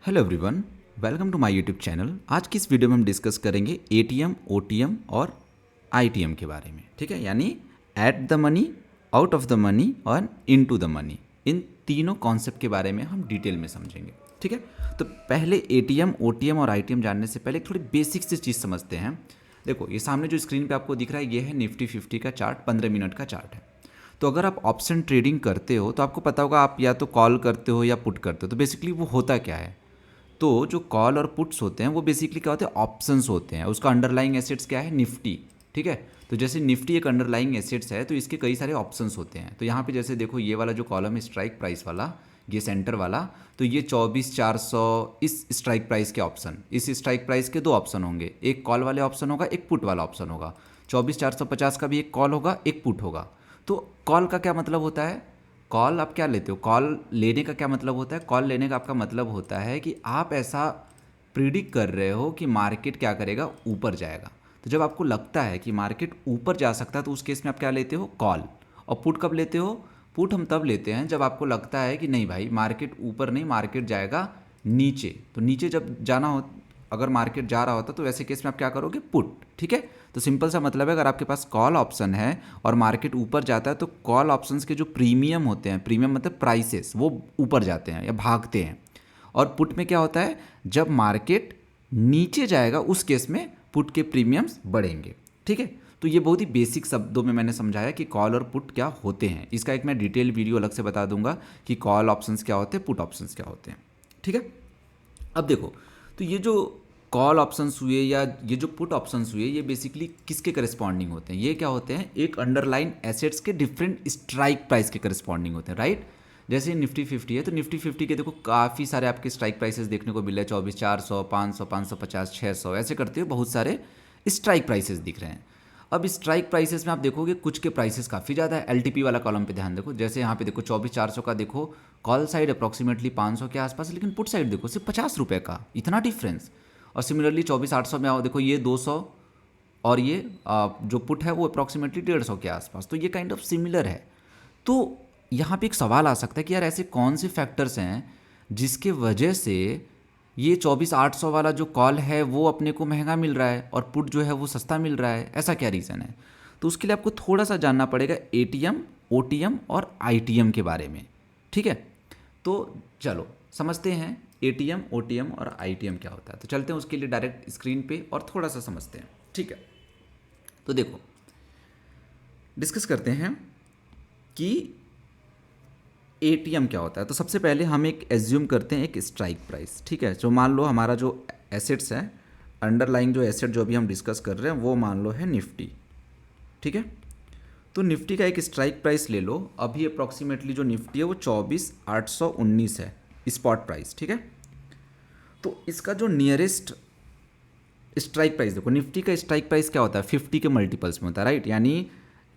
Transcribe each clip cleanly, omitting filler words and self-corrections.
Hello everyone, welcome to my YouTube channel. आज की इस वीडियो में हम डिस्कस करेंगे एटीएम, ओटीएम और आईटीएम के बारे में। ठीक है, यानी at the money, out of the money और इनटू द मनी। इन तीनों कॉन्सेप्ट के बारे में हम डिटेल में समझेंगे। ठीक है, तो पहले एटीएम, ओटीएम और आईटीएम जानने से पहले एक थोड़ी बेसिक सी चीज़ समझते हैं। देखो, ये सामने जो स्क्रीन पे आपको दिख रहा है ये है निफ्टी 50 का चार्ट, 15 मिनट का चार्ट है। तो अगर आप ऑप्शन ट्रेडिंग करते हो तो आपको पता होगा आप या तो कॉल करते हो या पुट करते हो। तो बेसिकली वो होता क्या है, तो जो कॉल और पुट्स होते हैं वो बेसिकली क्या होते हैं, ऑप्शंस होते हैं। उसका अंडरलाइंग एसेट्स क्या है, निफ्टी। ठीक है, तो जैसे निफ्टी एक अंडरलाइंग एसेट्स है तो इसके कई सारे ऑप्शंस होते हैं। तो यहाँ पे जैसे देखो, ये वाला जो कॉलम है स्ट्राइक प्राइस वाला, ये सेंटर वाला, तो ये 24,400 इस स्ट्राइक प्राइस के ऑप्शन, इस स्ट्राइक प्राइस के दो ऑप्शन होंगे, एक कॉल वाले ऑप्शन होगा, एक पुट वाला ऑप्शन होगा। 24,450 का भी एक कॉल होगा, एक पुट होगा। तो कॉल का क्या मतलब होता है, कॉल आप क्या लेते हो, कॉल लेने का क्या मतलब होता है, कॉल लेने का आपका मतलब होता है कि आप ऐसा प्रिडिक्ट कर रहे हो कि मार्केट क्या करेगा, ऊपर जाएगा। तो जब आपको लगता है कि मार्केट ऊपर जा सकता है तो उस केस में आप क्या लेते हो, कॉल। और पुट कब लेते हो, पुट हम तब लेते हैं जब आपको लगता है कि नहीं भाई मार्केट ऊपर नहीं, मार्केट जाएगा नीचे। तो नीचे जब जाना हो, अगर मार्केट जा रहा होता तो वैसे केस में आप क्या करोगे, पुट। ठीक है, तो सिंपल सा मतलब है, अगर आपके पास कॉल ऑप्शन है और मार्केट ऊपर जाता है तो कॉल ऑप्शंस के जो प्रीमियम होते हैं, प्रीमियम मतलब प्राइसेस, वो ऊपर जाते हैं या भागते हैं। और पुट में क्या होता है, जब मार्केट नीचे जाएगा उस केस में पुट के प्रीमियम्स बढ़ेंगे। ठीक है, तो ये बहुत ही बेसिक शब्दों में मैंने समझाया कि कॉल और पुट क्या होते हैं। इसका एक मैं डिटेल वीडियो अलग से बता दूंगा कि कॉल ऑप्शंस क्या होते हैं, पुट ऑप्शंस क्या होते हैं। ठीक है, अब देखो, तो ये जो कॉल ऑप्शंस हुए या ये जो पुट ऑप्शंस हुए, ये बेसिकली किसके करस्पॉन्डिंग होते हैं, ये क्या होते हैं, एक अंडरलाइन एसेट्स के डिफरेंट स्ट्राइक प्राइस के करस्पॉन्डिंग होते हैं। राइट, जैसे निफ्टी 50 है तो निफ्टी 50 के देखो काफ़ी सारे आपके स्ट्राइक प्राइसेस देखने को मिल रहे हैं, 24,400, 500, 550, 600, ऐसे करते हुए बहुत सारे स्ट्राइक प्राइसेस दिख रहे हैं। अब स्ट्राइक प्राइसेस में आप देखोगे कुछ के प्राइसेस काफ़ी ज़्यादा है। एलटीपी वाला कॉलम पे ध्यान देखो, जैसे यहाँ पे देखो 24,400 का देखो, कॉल साइड अप्रॉक्सीमेटली 500 के आसपास है, लेकिन पुट साइड देखो सिर्फ 50 रुपये का, इतना डिफरेंस। और सिमिलरली 24,800 में आओ, देखो ये 200 और ये जो पुट है वो अप्रॉक्सीमेटली 150 के आसपास। तो ये काइंड ऑफ सिमिलर है। तो यहाँ पे एक सवाल आ सकता है कि यार ऐसे कौन से फैक्टर्स हैं जिसके वजह से ये 24,800 वाला जो कॉल है वो अपने को महंगा मिल रहा है और पुट जो है वो सस्ता मिल रहा है, ऐसा क्या रीज़न है। तो उसके लिए आपको थोड़ा सा जानना पड़ेगा एटीएम, ओटीएम और आईटीएम के बारे में। ठीक है, तो चलो समझते हैं एटीएम, ओटीएम और आईटीएम क्या होता है। तो चलते हैं उसके लिए डायरेक्ट स्क्रीन पे और थोड़ा सा समझते हैं। ठीक है, तो देखो डिस्कस करते हैं कि एटीएम क्या होता है। तो सबसे पहले हम एक एज्यूम करते हैं एक स्ट्राइक प्राइस। ठीक है, जो मान लो हमारा जो एसेट्स है, अंडरलाइंग जो एसेट जो अभी हम डिस्कस कर रहे हैं वो मान लो है निफ्टी। ठीक है, तो निफ्टी का एक स्ट्राइक प्राइस ले लो। अभी अप्रॉक्सीमेटली जो निफ्टी है वो 24,819 है स्पॉट प्राइस। ठीक है, तो इसका जो नियरेस्ट स्ट्राइक प्राइस देखो, निफ्टी का स्ट्राइक प्राइस क्या होता है, 50 के मल्टीपल्स में होता है। राइट, यानी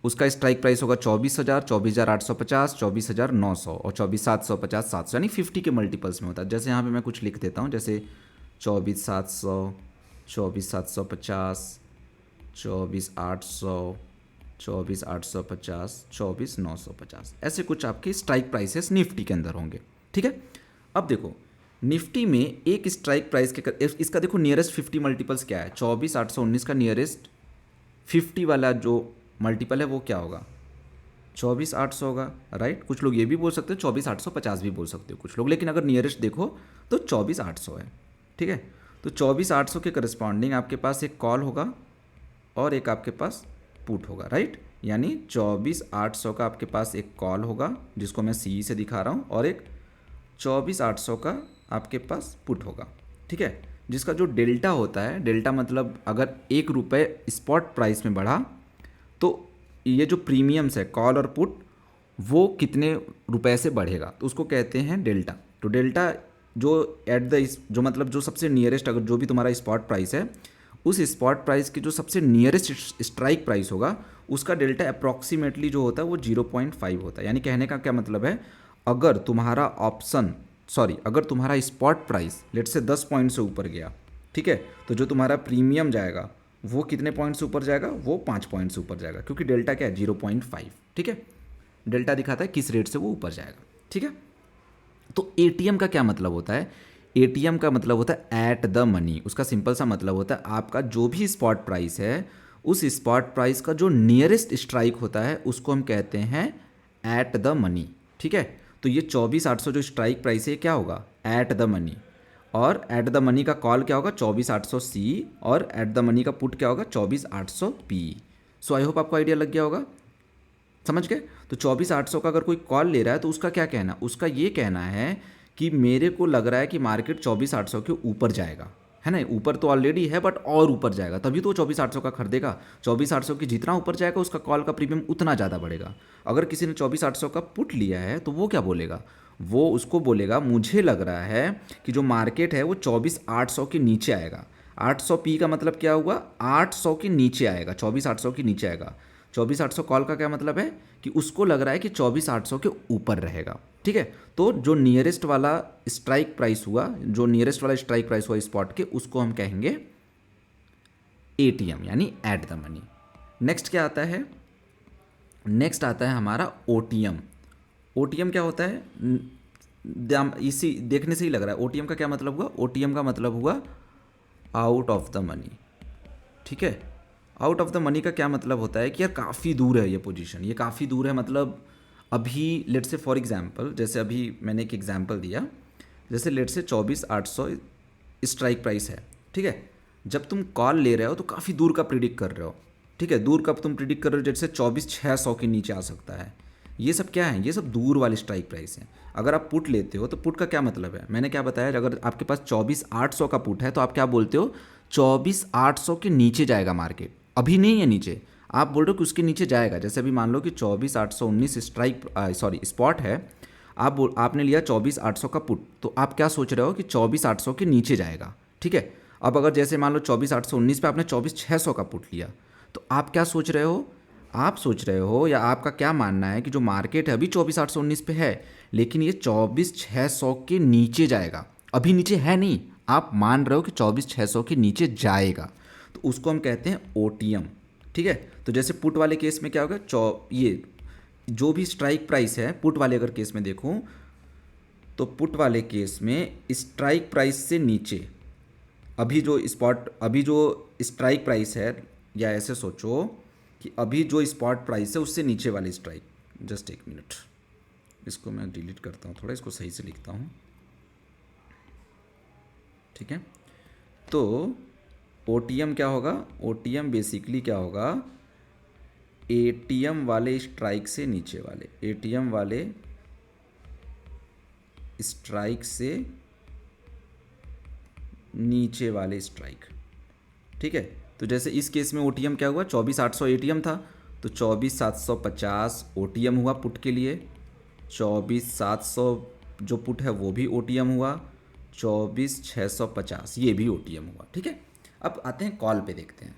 उसका स्ट्राइक प्राइस होगा 24,000, 24,850, 24,900 और 24,750, 700, यानी 50 के मल्टीपल्स में होता है। जैसे यहाँ पे मैं कुछ लिख देता हूँ, जैसे 24,700, 24,750, 24,800, 24,850, 24,950, ऐसे कुछ आपके स्ट्राइक प्राइसेस निफ्टी के अंदर होंगे। ठीक है, अब देखो निफ्टी में एक स्ट्राइक प्राइस के इसका देखो नियरेस्ट 50 मल्टीपल्स क्या है, 24,819 का नियरेस्ट 50 वाला जो मल्टीपल है वो क्या होगा, 24,800 होगा। राइट, कुछ लोग ये भी बोल सकते हो 24,850 भी बोल सकते हो कुछ लोग, लेकिन अगर नियरेस्ट देखो तो 24,800 है। ठीक है, तो 24,800 के करस्पॉन्डिंग आपके पास एक कॉल होगा और एक आपके पास पुट होगा। राइट, यानी 24,800 का आपके पास एक कॉल होगा जिसको मैं सी से दिखा रहा हूँ, और एक 24,800 का आपके पास पुट होगा। ठीक है, जिसका जो डेल्टा होता है, डेल्टा मतलब अगर 1 रुपये स्पॉट प्राइस में बढ़ा तो ये जो प्रीमियम्स है कॉल और पुट वो कितने रुपए से बढ़ेगा, तो उसको कहते हैं डेल्टा। तो डेल्टा जो एट द जो मतलब जो सबसे नियरेस्ट, अगर जो भी तुम्हारा स्पॉट प्राइस है उस स्पॉट प्राइस की जो सबसे नियरेस्ट स्ट्राइक प्राइस होगा उसका डेल्टा अप्रॉक्सीमेटली जो होता है वो 0.5 होता है। यानी कहने का क्या मतलब है, अगर तुम्हारा अगर तुम्हारा स्पॉट प्राइस लेट से 10 पॉइंट से ऊपर गया, ठीक है, तो जो तुम्हारा प्रीमियम जाएगा वो कितने पॉइंट से ऊपर जाएगा, वो 5 पॉइंट से ऊपर जाएगा, क्योंकि डेल्टा क्या है 0.5। ठीक है, डेल्टा दिखाता है किस रेट से वो ऊपर जाएगा। ठीक है, तो एटीएम का क्या मतलब होता है, एटीएम का मतलब होता है एट द मनी, उसका सिंपल सा मतलब होता है आपका जो भी स्पॉट प्राइस है उस स्पॉट प्राइस का जो नियरेस्ट स्ट्राइक होता है उसको हम कहते हैं एट द मनी। ठीक है, तो ये 24,800 जो स्ट्राइक प्राइस है क्या होगा, एट द मनी। और एट द मनी का कॉल क्या होगा, 24,800 सी, और एट द मनी का पुट क्या होगा, 24,800 पी। सो आई होप आपको आइडिया लग गया होगा, समझ गए। तो 24,800 का अगर कोई कॉल ले रहा है तो उसका क्या कहना, उसका ये कहना है कि मेरे को लग रहा है कि मार्केट 24,800 के ऊपर जाएगा, है ना। ऊपर तो ऑलरेडी है बट और ऊपर जाएगा, तभी तो 24,800 का खरीदेगा। 24,800 की जितना ऊपर जाएगा उसका कॉल का प्रीमियम उतना ज़्यादा बढ़ेगा। अगर किसी ने 24,800 का पुट लिया है तो वो क्या बोलेगा, वो उसको बोलेगा मुझे लग रहा है कि जो मार्केट है वो 24,800 के नीचे आएगा। 800 पी का मतलब क्या हुआ, 800 के नीचे आएगा, 24,800 के नीचे आएगा। 24,800 कॉल का क्या मतलब है कि उसको लग रहा है कि 24,800 के ऊपर रहेगा। ठीक है, तो जो नियरेस्ट वाला स्ट्राइक प्राइस हुआ, जो नियरेस्ट वाला स्ट्राइक प्राइस हुआ स्पॉट के, उसको हम कहेंगे एटीएम यानी एट द मनी। नेक्स्ट क्या आता है, नेक्स्ट आता है हमारा ओटीएम। ओटीएम क्या होता है, इसी देखने से ही लग रहा है ओटीएम का क्या मतलब हुआ, ओटीएम का मतलब हुआ आउट ऑफ द मनी। ठीक है, आउट ऑफ द मनी का क्या मतलब होता है कि यार काफ़ी दूर है ये पोजीशन, ये काफ़ी दूर है, मतलब अभी लेट से फॉर एग्जांपल, जैसे अभी मैंने एक एग्जांपल दिया, जैसे लेट से 24,800 स्ट्राइक प्राइस है। ठीक है, जब तुम कॉल ले रहे हो तो काफ़ी दूर का प्रिडिक्ट कर रहे हो। ठीक है, दूर का तुम प्रिडिक्ट कर रहे हो, जैसे 24,600 के नीचे आ सकता है। ये सब क्या है, ये सब दूर वाले स्ट्राइक प्राइस हैं। अगर आप पुट लेते हो तो पुट का क्या मतलब है, मैंने क्या बताया, अगर आपके पास 24,800 का पुट है तो आप क्या बोलते हो, 24,800 के नीचे जाएगा मार्केट, अभी नहीं है नीचे, आप बोल रहे हो कि उसके नीचे जाएगा। जैसे अभी मान लो कि 24,819 स्पॉट है, आपने लिया 24,800 का पुट, तो आप क्या सोच रहे हो कि 24,800 के नीचे जाएगा। ठीक है, अब अगर जैसे मान लो 24,819 पे आपने 24,600 का पुट लिया, तो आप क्या सोच रहे हो, आप सोच रहे हो या आपका क्या मानना है कि जो मार्केट है अभी 24,819 पे है, लेकिन ये 24,600 के नीचे जाएगा, अभी नीचे है नहीं, आप मान रहे हो कि 24,600 के नीचे जाएगा, तो उसको हम कहते हैं ओटीएम। ठीक है, तो जैसे पुट वाले केस में क्या होगा, ये जो भी स्ट्राइक प्राइस है पुट वाले अगर केस में देखूं, तो पुट वाले केस में स्ट्राइक प्राइस से नीचे अभी जो स्ट्राइक प्राइस है, या ऐसे सोचो कि अभी जो स्पॉट प्राइस है उससे नीचे वाली स्ट्राइक, जस्ट एक मिनट, इसको मैं डिलीट करता हूँ, थोड़ा इसको सही से लिखता हूँ। ठीक है, तो ओटीएम क्या होगा, ओटीएम बेसिकली क्या होगा, एटीएम वाले स्ट्राइक से नीचे वाले, एटीएम वाले स्ट्राइक से नीचे वाले स्ट्राइक। ठीक है, तो जैसे इस केस में ओटीएम क्या हुआ, 24,800 एटीएम था, तो 24,750 ओटीएम हुआ पुट के लिए, 24,700 जो पुट है वो भी ओटीएम हुआ, 24,650 ये भी ओटीएम हुआ। ठीक है, अब आते हैं कॉल पे, देखते हैं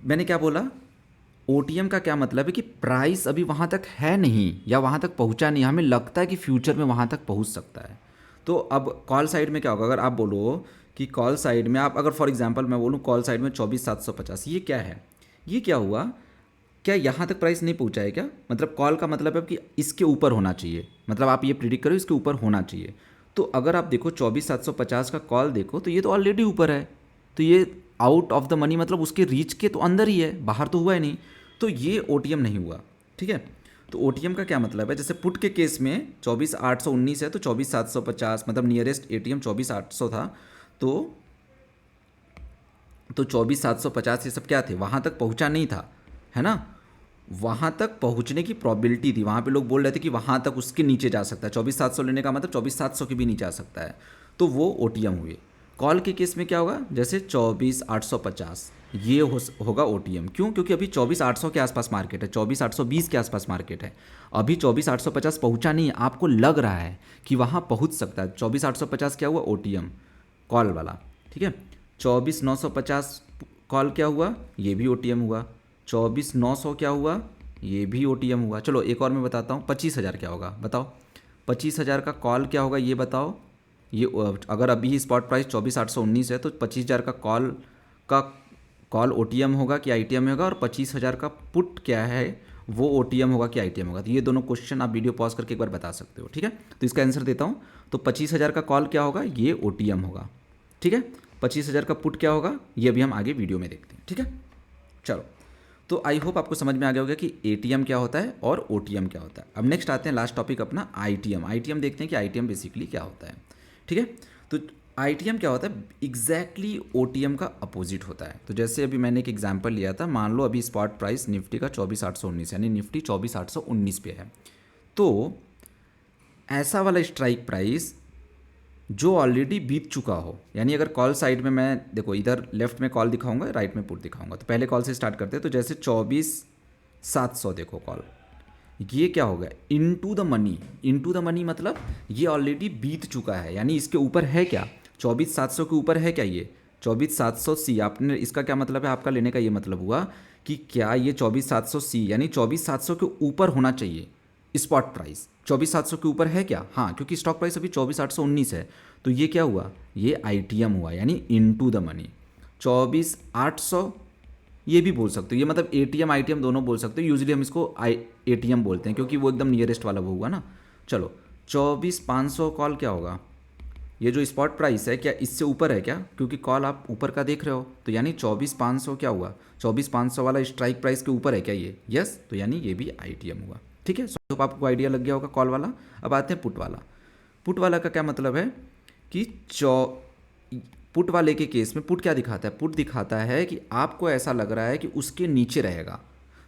मैंने क्या बोला, ओटीएम का क्या मतलब है कि प्राइस अभी वहाँ तक है नहीं या वहाँ तक पहुँचा नहीं, हमें लगता है कि फ्यूचर में वहाँ तक पहुँच सकता है। तो अब कॉल साइड में क्या होगा, अगर आप बोलो कि कॉल साइड में आप, अगर फॉर एग्जांपल मैं बोलूँ कॉल साइड में 24,750, ये क्या है, ये क्या हुआ, क्या यहाँ तक प्राइस नहीं पहुँचा है क्या, मतलब कॉल का मतलब है कि इसके ऊपर होना चाहिए, मतलब आप ये प्रिडिक्ट करो इसके ऊपर होना चाहिए। तो अगर आप देखो 24,750 का कॉल देखो तो ये तो ऑलरेडी ऊपर है, तो ये आउट ऑफ द मनी, मतलब उसके रीच के तो अंदर ही है, बाहर तो हुआ है नहीं, तो ये ओटीएम नहीं हुआ। ठीक है, तो ओटीएम का क्या मतलब है, जैसे पुट के केस में 24,819 है तो 24,750, मतलब नियरेस्ट एटीएम 24,800 था, तो 24,750 ये सब क्या थे, वहाँ तक पहुँचा नहीं था, है ना, वहाँ तक पहुँचने की प्रॉबिलिटी थी, वहाँ पे लोग बोल रहे थे कि वहाँ तक उसके नीचे जा सकता है, 24,700 लेने का मतलब 24,700 के भी नीचे आ सकता है, तो वो ओटीएम हुए। कॉल के केस में क्या होगा, जैसे 24,850 ये होगा ओटीएम, क्यों, क्योंकि अभी 24,800 के आसपास मार्केट है, 24,820 के आसपास मार्केट है, अभी 24,850 पहुंचा नहीं है, आपको लग रहा है कि वहाँ पहुंच सकता है, 24,850 क्या हुआ, ओटीएम कॉल वाला। ठीक है, 24,950 कॉल क्या हुआ, ये भी ओटीएम हुआ, 24,900 क्या हुआ, ये भी ओटीएम हुआ। चलो एक और मैं बताता हूँ, 25,000 क्या होगा बताओ, 25,000 का कॉल क्या होगा ये बताओ, ये अगर अभी स्पॉट प्राइस 24,819 है तो 25,000 का कॉल ओटीएम होगा कि आईटीएम होगा, और 25,000 का पुट क्या है वो OTM होगा कि ITM होगा। तो ये दोनों क्वेश्चन आप वीडियो पॉज करके एक बार बता सकते हो, ठीक है। तो इसका आंसर देता हूँ। तो 25,000 का कॉल क्या होगा, ये OTM होगा, ठीक है। 25,000 का पुट क्या होगा, ये अभी हम आगे वीडियो में देखते हैं, ठीक है। चलो, तो आई होप आपको समझ में आ गया होगा कि ATM क्या होता है और OTM क्या होता है। अब नेक्स्ट आते हैं लास्ट टॉपिक अपना ITM देखते हैं कि ITM बेसिकली क्या होता है, ठीक है। तो ITM क्या होता है, एग्जैक्टली OTM का अपोजिट होता है। तो जैसे अभी मैंने एक एग्जांपल लिया था, मान लो अभी स्पॉट प्राइस निफ्टी का 24,819 यानी निफ्टी 24,819 पे है। तो ऐसा वाला स्ट्राइक प्राइस जो ऑलरेडी बीत चुका हो, यानी अगर कॉल साइड में मैं देखो इधर लेफ्ट में कॉल दिखाऊंगा, राइट में पुट दिखाऊंगा। तो पहले कॉल से स्टार्ट करते हैं। तो जैसे 24,700 देखो कॉल, ये क्या हो गया, into the money. Into the money मतलब ये ऑलरेडी बीत चुका है, यानी इसके ऊपर है क्या, 24,700 के ऊपर है क्या, ये 24,700 C। आपने इसका क्या मतलब है, आपका लेने का ये मतलब हुआ कि क्या ये 24,700 C यानी 24,700 के ऊपर होना चाहिए स्पॉट प्राइस। 24,700 के ऊपर है क्या, हाँ, क्योंकि स्टॉक प्राइस अभी 24,819 है। तो ये क्या हुआ, ये ITM हुआ, यानी इनटू द मनी। 24,800 ये भी बोल सकते हो, ये मतलब ATM ITM दोनों बोल सकते हो। यूजुअली हम इसको ATM बोलते हैं क्योंकि वो एकदम नियरेस्ट वाला वो हुआ ना। चलो, 24,500 कॉल क्या होगा, ये जो स्पॉट प्राइस है क्या इससे ऊपर है क्या, क्योंकि कॉल आप ऊपर का देख रहे हो। तो यानी 24,500 क्या हुआ, 24,500 वाला स्ट्राइक प्राइस के ऊपर है क्या ये, यस। तो यानी ये भी ITM हुआ, ठीक है। तो आपको आइडिया लग गया होगा कॉल वाला। अब आते हैं पुट वाला। पुट वाला का क्या मतलब है कि पुट वाले के केस में पुट क्या दिखाता है, पुट दिखाता है कि आपको ऐसा लग रहा है कि उसके नीचे रहेगा।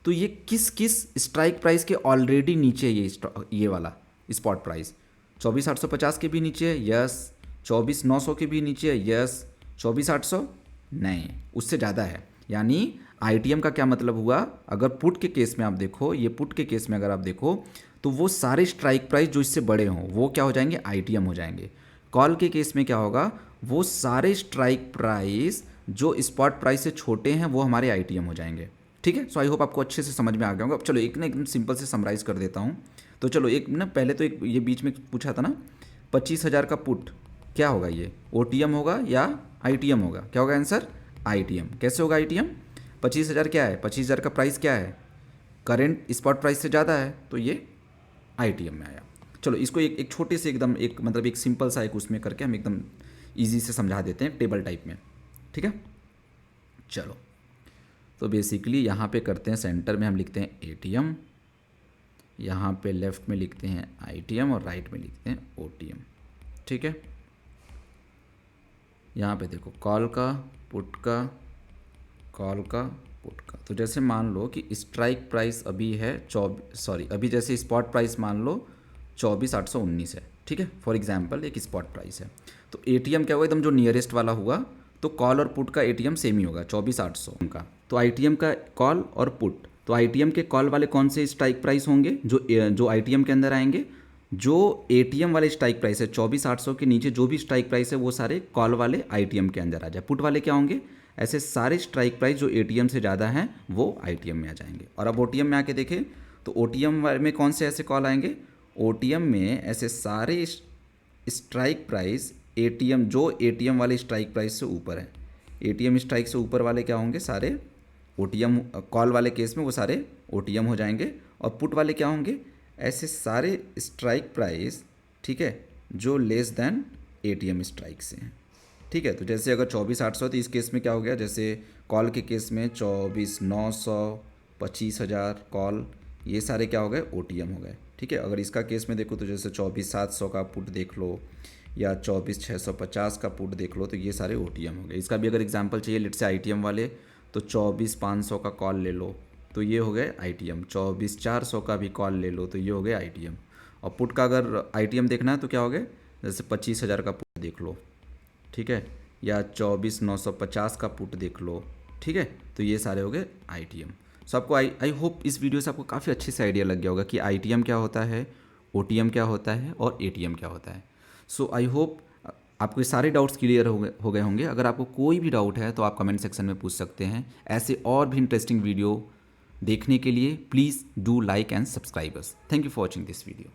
तो ये किस किस स्ट्राइक प्राइस के ऑलरेडी नीचे है, ये वाला स्पॉट प्राइस 24,850 के भी नीचे है, यस। 24,900 के भी नीचे है, यस। 24,800 नहीं, उससे ज़्यादा है। यानी ITM का क्या मतलब हुआ, अगर पुट के केस में आप देखो, ये पुट के केस में अगर आप देखो तो वो सारे स्ट्राइक प्राइस जो इससे बड़े हों वो क्या हो जाएंगे, ITM हो जाएंगे। कॉल के केस में क्या होगा, वो सारे स्ट्राइक प्राइस जो स्पॉट प्राइस से छोटे हैं वो हमारे ITM हो जाएंगे, ठीक है। सो आई होप आपको अच्छे से समझ में आ गया होगा। अब चलो एक ना एकदम सिंपल से समराइज़ कर देता हूँ। तो चलो एक ना पहले तो एक ये बीच में पूछा था ना, 25,000 का पुट क्या होगा, ये OTM होगा या ITM होगा, क्या होगा आंसर, ITM। कैसे होगा ITM, 25,000 क्या है, 25,000 का प्राइस क्या है, करेंट स्पॉट प्राइस से ज़्यादा है, तो ये ITM में आया। चलो इसको एक छोटे से एकदम एक मतलब एक सिंपल सा एक उसमें करके हम एकदम ईजी से समझा देते हैं टेबल टाइप में, ठीक है। चलो, तो बेसिकली यहाँ पे करते हैं, सेंटर में हम लिखते हैं ATM, यहाँ पे लेफ़्ट में लिखते हैं ITM और राइट में लिखते हैं OTM, ठीक है। यहाँ पे देखो कॉल का, पुट का, कॉल का, पुट का। तो जैसे मान लो कि स्ट्राइक प्राइस अभी है अभी जैसे स्पॉट प्राइस मान लो 24,819 है, ठीक है। फॉर एग्जांपल एक स्पॉट प्राइस है। तो ATM क्या हुआ, एकदम जो नियरेस्ट वाला हुआ। तो कॉल और पुट का ATM सेम ही होगा 24,800 का। तो ITM का कॉल और पुट, तो ITM के कॉल वाले कौन से स्ट्राइक प्राइस होंगे, जो ITM के अंदर आएंगे। जो ATM वाले स्ट्राइक प्राइस है 24,800 के नीचे जो भी स्ट्राइक प्राइस है वो सारे कॉल वाले ITM के अंदर आ जाए। पुट वाले क्या होंगे, ऐसे सारे स्ट्राइक प्राइस जो ATM से ज़्यादा हैं वो ITM में आ जाएंगे। और अब OTM में आके देखें तो OTM में कौन से ऐसे कॉल आएंगे, OTM में ऐसे सारे स्ट्राइक प्राइस जो ATM वाले स्ट्राइक प्राइस से ऊपर है। ATM स्ट्राइक से ऊपर वाले क्या होंगे, सारे OTM, कॉल वाले केस में वो सारे OTM हो जाएंगे। और पुट वाले क्या होंगे, ऐसे सारे स्ट्राइक प्राइस, ठीक है, जो लेस देन ATM स्ट्राइक से हैं, ठीक है। तो जैसे अगर 24,800 तो इस केस में क्या हो गया, जैसे कॉल के केस में 24,900, 25,000 कॉल, ये सारे क्या हो गए, OTM हो गए, ठीक है। अगर इसका केस में देखो तो जैसे 24,700 का पुट देख लो या 24,650 का पुट देख लो, तो ये सारे OTM हो गए। इसका भी अगर एग्जांपल चाहिए लेट से ITM वाले, तो 24,500 का कॉल ले लो तो ये हो गए ITM। 24,400 का भी कॉल ले लो तो ये हो गए ITM। और पुट का अगर ITM देखना है तो क्या हो गए, जैसे 25,000 का पुट देख लो, ठीक है, या 24,950 का पुट देख लो, ठीक है। तो ये सारे हो गए ITM। सो आपको आई होप इस वीडियो से आपको काफ़ी अच्छे से आइडिया लग गया होगा कि ITM क्या होता है, OTM क्या होता है और ATM क्या होता है। सो आई होप आपको ये सारे डाउट्स क्लियर हो गए होंगे। अगर आपको कोई भी डाउट है तो आप कमेंट सेक्शन में पूछ सकते हैं। ऐसे और भी इंटरेस्टिंग वीडियो देखने के लिए please do like and subscribe us. Thank you for watching this video.